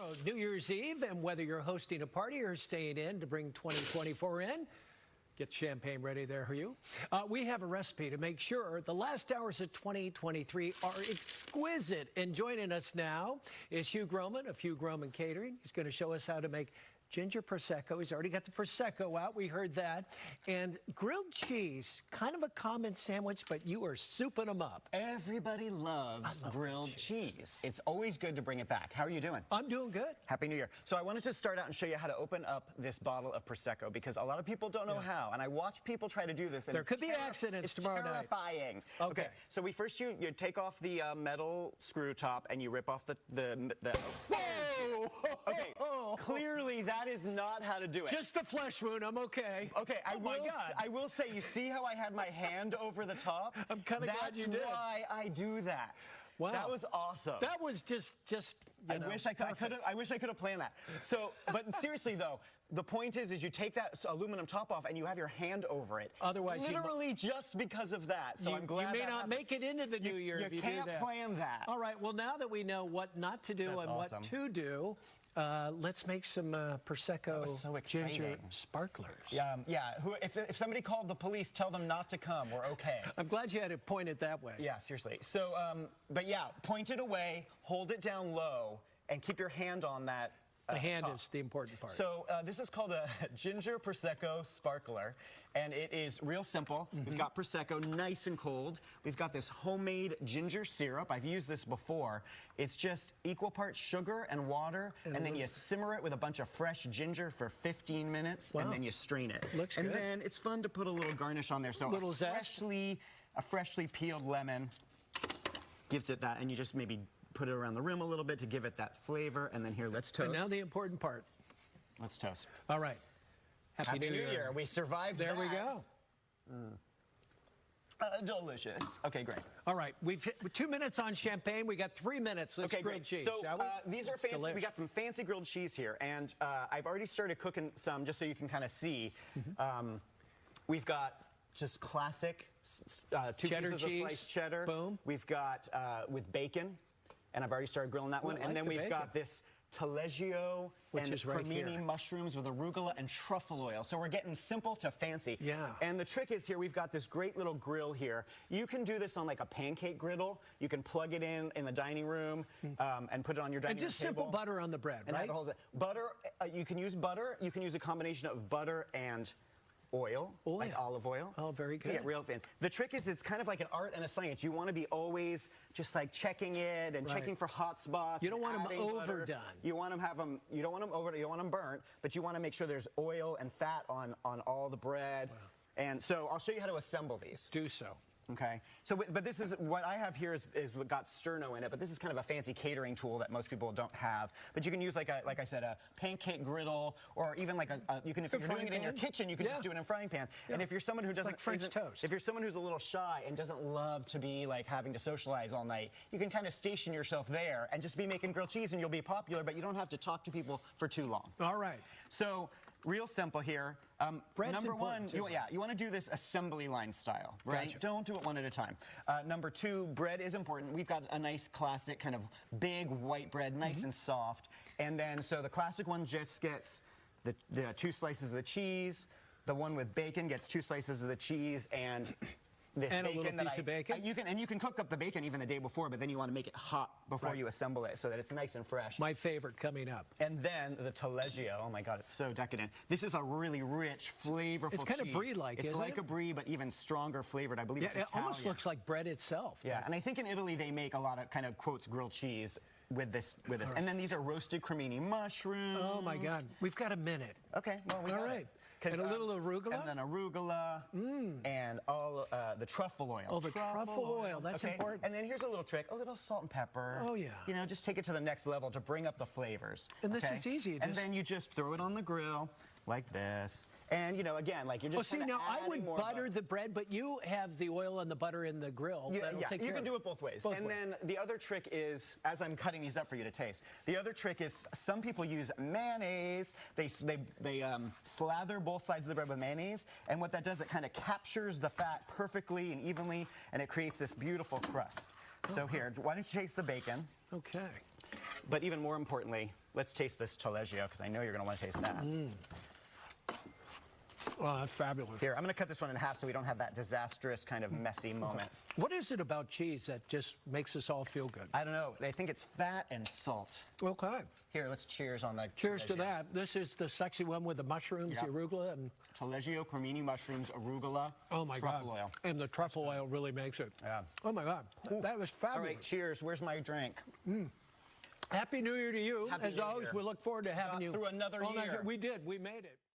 tomorrow, New Year's Eve, and whether you're hosting a party or staying in to bring 2024 in, get champagne ready there, Hugh. We have a recipe to make sure the last hours of 2023 are exquisite. And joining us now is Hugh Groman of Hugh Groman Catering. He's going to show us how to make ginger Prosecco. He's already got the Prosecco out. We heard that. And grilled cheese, kind of a common sandwich, but you are souping them up. Everybody loves grilled cheese. It's always good to bring it back. How are you doing? I'm doing good. Happy New Year. So I wanted to start out and show you how to open up this bottle of Prosecco because a lot of people don't know how. And I watch people try to do this. And there could be accidents tomorrow night. It's terrifying. Okay. So we first, you take off the metal screw top and you rip off the Whoa! Okay, clearly that is not how to do it. Just a flesh wound, I'm okay. Okay, I will say, you see how I had my hand over the top? I'm kind of glad you did. That's why I do that. Wow. That was awesome. That was just I wish I could have planned that. So, but seriously though, the point is you take that aluminum top off and you have your hand over it. Otherwise, literally just because of that. So I'm glad you may not make it into the new year if you do that. You can't plan that. All right. Well, now that we know what not to do what to do, let's make some Prosecco Ginger Sparklers. Yeah. If somebody called the police, tell them not to come. We're okay. I'm glad you had it pointed that way. Yeah, seriously. So, but yeah, point it away, hold it down low, and keep your hand on that. The hand is the important part. So this is called a Ginger Prosecco Sparkler, and it is real simple. We've got Prosecco nice and cold. We've got this homemade ginger syrup. I've used this before. It's just equal parts sugar and water, and then you simmer it with a bunch of fresh ginger for 15 minutes, and then you strain it. Looks good. And then it's fun to put a little garnish on there. So a freshly peeled lemon gives it that, and you just maybe put it around the rim a little bit to give it that flavor, and then here, let's toast. And now the important part. Let's toast. All right. Happy New Year. We survived There that. we go. Delicious. Okay, great. All right, we've hit 2 minutes on champagne. We got 3 minutes. Let's grill cheese, so, shall we? These are fancy. We got some fancy grilled cheese here, and I've already started cooking some just so you can kind of see. We've got just classic 2 cheddar pieces cheese. of sliced cheddar. Boom. We've got with bacon, and I've already started grilling that one. And then we've got this Taleggio and cremini mushrooms with arugula and truffle oil. So we're getting simple to fancy. Yeah. And the trick is here, we've got this great little grill here. You can do this on like a pancake griddle. You can plug it in the dining room and put it on your dining room table. And just simple butter on the bread, right? Butter, you can use butter. You can use a combination of butter and oil, like olive oil. Oh, very good. Yeah, real fancy. The trick is it's kind of like an art and a science. You want to be always just like checking it and checking for hot spots. You don't want them overdone. You want them you don't want them overdone, you don't want them burnt, but you want to make sure there's oil and fat on all the bread. Wow. And so I'll show you how to assemble these. Do so. Okay, so but this is what I have here is what got sterno in it, but this is kind of a fancy catering tool that most people don't have. But you can use like I said, a pancake griddle, or even like if you're doing it in your kitchen, you can just do it in a frying pan. And if you're someone who doesn't like French toast, if you're someone who's a little shy and doesn't love to be like having to socialize all night, you can kind of station yourself there and just be making grilled cheese, and you'll be popular, but you don't have to talk to people for too long. All right. So real simple here. Number one, you want to do this assembly line style, right? Gotcha. Don't do it one at a time. Number two, bread is important. We've got a nice classic kind of big white bread, nice and soft. And then, so the classic one just gets the 2 slices of the cheese. The one with bacon gets 2 slices of the cheese and this and bacon a little piece of bacon. You can cook up the bacon even the day before, but then you want to make it hot before you assemble it so that it's nice and fresh. My favorite coming up. And then the Taleggio. Oh my God, it's so decadent. This is a really rich, flavorful It's kind of brie-like, isn't it? It's like a brie, but even stronger flavored. I believe it's Italian. It almost looks like bread itself. Yeah, and I think in Italy they make a lot of kind of quotes grilled cheese with this. And then these are roasted cremini mushrooms. Oh my God, we've got a minute. Okay, well all right. And a little arugula? And then arugula, and all the truffle oil. Oh, the truffle oil, that's important. And then here's a little trick, a little salt and pepper. Oh, yeah. You know, just take it to the next level to bring up the flavors. And this is easy. And then you just throw it on the grill like this. And, you know, again, like you're just see, now I would butter the bread, but you have the oil and the butter in the grill. Yeah, you can do it both ways. Then the other trick is, as I'm cutting these up for you to taste, the other trick is some people use mayonnaise. They slather both sides of the bread with mayonnaise, and what that does, it kind of captures the fat perfectly and evenly, and it creates this beautiful crust. So here, why don't you taste the bacon? Okay. But even more importantly, let's taste this taleggio, because I know you're going to want to taste that. Oh, that's fabulous. Here, I'm going to cut this one in half so we don't have that disastrous kind of messy moment. What is it about cheese that just makes us all feel good? I don't know. I think it's fat and salt. Okay. Here, let's cheers on the Cheers to taleggio. that. This is the sexy one with the mushrooms, the arugula, and Taleggio, cremini mushrooms, arugula, oh my truffle God. oil. And the truffle oil really makes it. Yeah. Oh my God. That was fabulous. All right, cheers. Where's my drink? Happy New Year to you. Happy As New always, Year. we look forward to having you Through another all next year. We did. We made it.